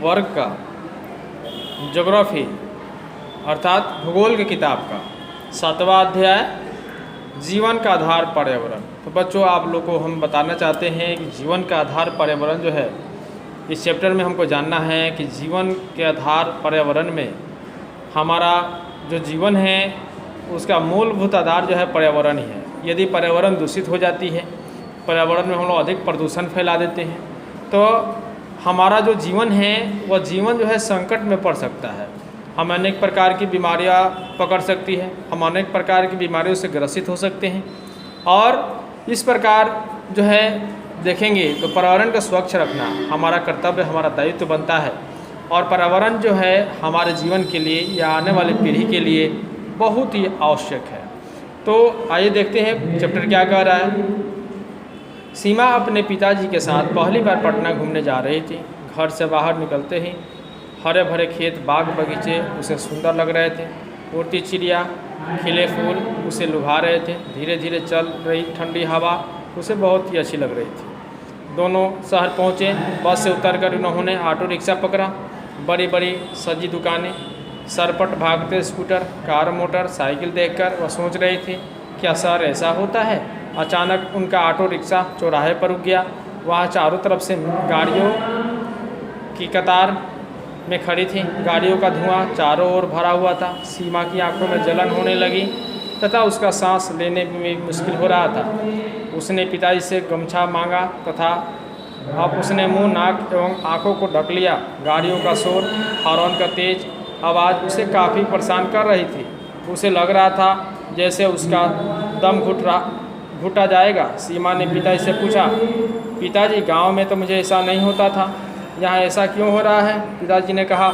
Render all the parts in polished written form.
वर्ग का ज्योग्राफी अर्थात भूगोल की किताब का 7वां अध्याय जीवन का आधार पर्यावरण। तो बच्चों आप लोग को हम बताना चाहते हैं कि जीवन का आधार पर्यावरण जो है, इस चैप्टर में हमको जानना है कि जीवन के आधार पर्यावरण में हमारा जो जीवन है उसका मूलभूत आधार जो है पर्यावरण ही है। यदि पर्यावरण दूषित हो जाती है, पर्यावरण में हम लोग अधिक प्रदूषण फैला देते हैं, तो हमारा जो जीवन है वह जीवन जो है संकट में पड़ सकता है। हम अनेक प्रकार की बीमारियां पकड़ सकती है, हम अनेक प्रकार की बीमारियों से ग्रसित हो सकते हैं। और इस प्रकार जो है देखेंगे तो पर्यावरण को स्वच्छ रखना हमारा कर्तव्य, हमारा दायित्व बनता है। और पर्यावरण जो है हमारे जीवन के लिए या आने वाली पीढ़ी के लिए बहुत ही आवश्यक है। तो आइए देखते हैं चैप्टर क्या कह रहा है। सीमा अपने पिताजी के साथ पहली बार पटना घूमने जा रही थी। घर से बाहर निकलते ही हरे भरे खेत, बाग बगीचे उसे सुंदर लग रहे थे। उड़ती चिड़िया, खिले फूल उसे लुभा रहे थे। धीरे धीरे चल रही ठंडी हवा उसे बहुत ही अच्छी लग रही थी। दोनों शहर पहुँचे। बस से उतरकर उन्होंने ऑटो रिक्शा पकड़ा। बड़ी बड़ी सजी दुकानें, सरपट भागते स्कूटर, कार, मोटर साइकिल देखकर वह सोच रही थी क्या शहर ऐसा होता है। अचानक उनका ऑटो रिक्शा चौराहे पर रुक गया। वहाँ चारों तरफ से गाड़ियों की कतार में खड़ी थी। गाड़ियों का धुआं चारों ओर भरा हुआ था। सीमा की आंखों में जलन होने लगी तथा उसका सांस लेने में मुश्किल हो रहा था। उसने पिताजी से गमछा मांगा तथा अब उसने मुंह, नाक एवं आंखों को ढक लिया। गाड़ियों का शोर, हॉर्न का तेज आवाज़ उसे काफ़ी परेशान कर रही थी। उसे लग रहा था जैसे उसका दम घुटा जाएगा। सीमा ने पिताजी से पूछा, पिताजी गांव में तो मुझे ऐसा नहीं होता था, यहाँ ऐसा क्यों हो रहा है। पिताजी ने कहा,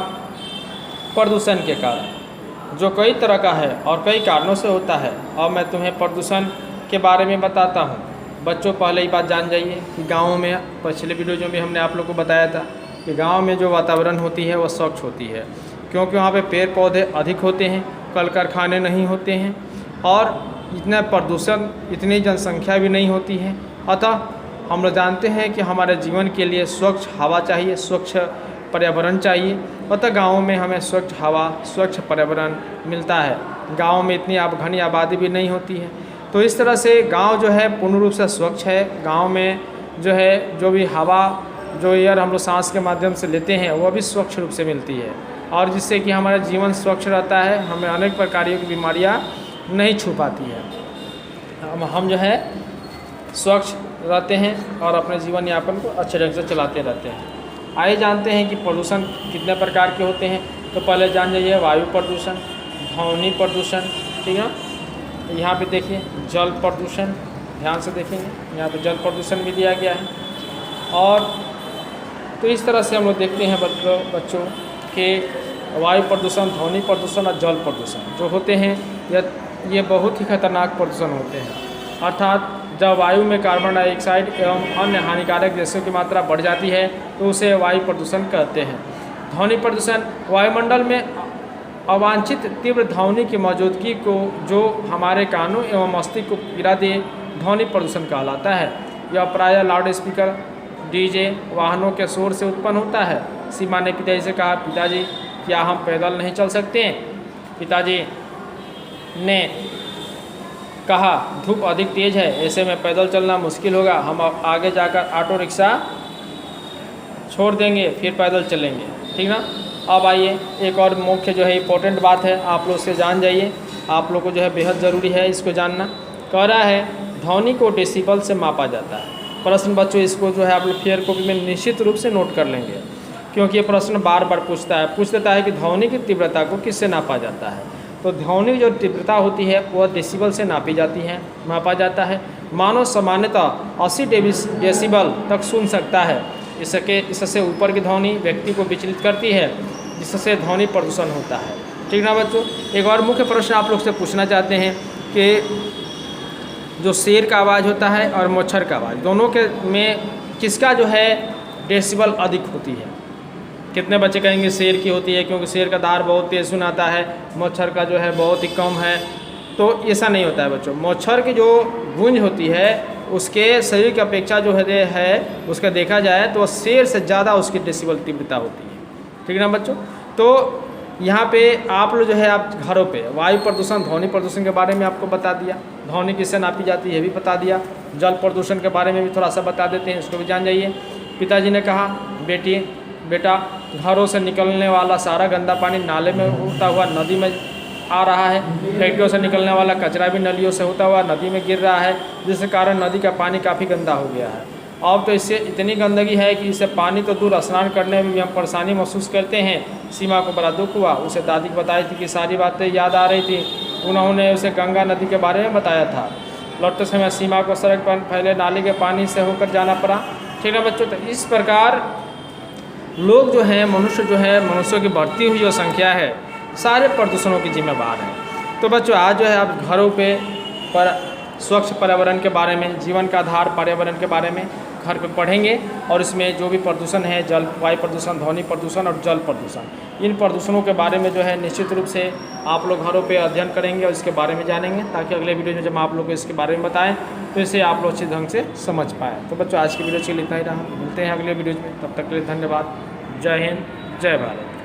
प्रदूषण के कारण, जो कई तरह का है और कई कारणों से होता है। अब मैं तुम्हें प्रदूषण के बारे में बताता हूँ। बच्चों पहले ही बात जान जाइए कि गाँव में, पिछले वीडियो में हमने आप लोग को बताया था कि गाँव में जो वातावरण होती है वह स्वच्छ होती है, क्योंकि वहाँ पे पेड़ पौधे अधिक होते हैं, कल कारखाने नहीं होते हैं और इतना प्रदूषण, इतनी जनसंख्या भी नहीं होती है। अतः हम लोग जानते हैं कि हमारे जीवन के लिए स्वच्छ हवा चाहिए, स्वच्छ पर्यावरण चाहिए। अतः गाँव में हमें स्वच्छ हवा, स्वच्छ पर्यावरण मिलता है। गाँव में इतनी घनी आबादी भी नहीं होती है। तो इस तरह से गाँव जो है पूर्ण रूप से स्वच्छ है। गाँव में जो है जो भी हवा, जो एयर हम लोग सांस के माध्यम से लेते हैं वह भी स्वच्छ रूप से मिलती है, और जिससे कि हमारा जीवन स्वच्छ रहता है, हमें अनेक प्रकार की बीमारियां नहीं छू पाती है। हम जो है स्वच्छ रहते हैं और अपने जीवन यापन को अच्छे ढंग से चलाते रहते हैं। आइए जानते हैं कि प्रदूषण कितने प्रकार के होते हैं। तो पहले जान जाइए वायु प्रदूषण, ध्वनि प्रदूषण, ठीक है। यहाँ पे देखिए जल प्रदूषण, ध्यान से देखेंगे यहाँ पे जल प्रदूषण भी दिया गया है। और तो इस तरह से हम लोग देखते हैं बच्चों के वायु प्रदूषण, ध्वनि प्रदूषण और जल प्रदूषण जो होते हैं ये बहुत ही खतरनाक प्रदूषण होते हैं। अर्थात जब वायु में कार्बन डाइऑक्साइड एवं अन्य हानिकारक गैसों की मात्रा बढ़ जाती है तो उसे वायु प्रदूषण कहते हैं। ध्वनि प्रदूषण, वायुमंडल में अवांछित तीव्र ध्वनि की मौजूदगी को जो हमारे कानों एवं मस्तिष्क को पीड़ा दे, ध्वनि प्रदूषण कहलाता है। यह प्रायः लाउड स्पीकर, डीजे, वाहनों के शोर से उत्पन्न होता है। सीमा ने पिताजी से कहा, पिताजी क्या हम पैदल नहीं चल सकते हैं। पिताजी ने कहा, धूप अधिक तेज है, ऐसे में पैदल चलना मुश्किल होगा। हम आगे जाकर ऑटो रिक्शा छोड़ देंगे, फिर पैदल चलेंगे, ठीक ना। अब आइए एक और मुख्य जो है इम्पोर्टेंट बात है, आप लोग से जान जाइए, आप लोग को जो है बेहद ज़रूरी है इसको जानना। कह रहा है ध्वनि को डेसिबल से मापा जाता है। प्रश्न बच्चों इसको जो है आप लोग फेयर कॉपी में निश्चित रूप से नोट कर लेंगे, क्योंकि ये प्रश्न बार बार पूछ देता है कि ध्वनि की तीव्रता को किससे नापा जाता है। तो ध्वनि जो तीव्रता होती है वह डेसिबल से नापी जाती है, मापा जाता है। मानव सामान्यतः 80 डेसिबल तक सुन सकता है। इससे ऊपर की ध्वनि व्यक्ति को विचलित करती है, जिससे ध्वनि प्रदूषण होता है, ठीक ना बच्चों। एक और मुख्य प्रश्न आप लोग से पूछना चाहते हैं कि जो शेर का आवाज़ होता है और मच्छर का आवाज़, दोनों के में किसका जो है डेसिबल अधिक होती है। कितने बच्चे कहेंगे शेर की होती है, क्योंकि शेर का धार बहुत तेज सुनाता है, मच्छर का जो है बहुत ही कम है। तो ऐसा नहीं होता है बच्चों। मच्छर की जो गूंज होती है उसके शरीर की अपेक्षा जो है उसका देखा जाए तो शेर से ज़्यादा उसकी डेसिबल तीव्रता होती है। ठीक है ना बच्चों। तो यहाँ पे आप लोग जो है आप घरों पे वायु प्रदूषण ध्वनि प्रदूषण के बारे में आपको बता दिया, ध्वनि किससे नापी जाती है ये भी बता दिया, जल प्रदूषण के बारे में भी थोड़ा सा बता देते हैं, इसको भी जान जाइए। पिताजी ने कहा बेटा घरों से निकलने वाला सारा गंदा पानी नाले में होता हुआ नदी में आ रहा है, फैक्ट्रियों से निकलने वाला कचरा भी नलियों से होता हुआ नदी में गिर रहा है, जिसके कारण नदी का पानी काफ़ी गंदा हो गया है। अब तो इससे इतनी गंदगी है कि इससे पानी तो दूर स्नान करने में भी हम परेशानी महसूस करते हैं। सीमा को बड़ा दुख हुआ, उसे दादी को बताई थी कि सारी बातें याद आ रही थी, उन्होंने उसे गंगा नदी के बारे में बताया था। लौटते समय सीमा को सड़क पर फैले नाले के पानी से होकर जाना पड़ा। ठीक है बच्चों, तो इस प्रकार लोग जो हैं मनुष्यों की बढ़ती हुई जो संख्या है सारे प्रदूषणों की जिम्मेवार है। तो बच्चों आज जो है आप घरों पर स्वच्छ पर्यावरण के बारे में, जीवन का आधार पर्यावरण के बारे में घर पे पढ़ेंगे, और इसमें जो भी प्रदूषण है जल वायु प्रदूषण, ध्वनि प्रदूषण और जल प्रदूषण, इन प्रदूषणों के बारे में जो है निश्चित रूप से आप लोग घरों पे अध्ययन करेंगे और इसके बारे में जानेंगे, ताकि अगले वीडियो में जब आप लोग को इसके बारे में बताएं तो इसे आप लोग अच्छे ढंग से समझ पाएँ। तो बच्चों आज की वीडियो के लिए इतना ही रहा, मिलते हैं अगले वीडियो में, तब तक के लिए धन्यवाद। जय हिंद, जय भारत।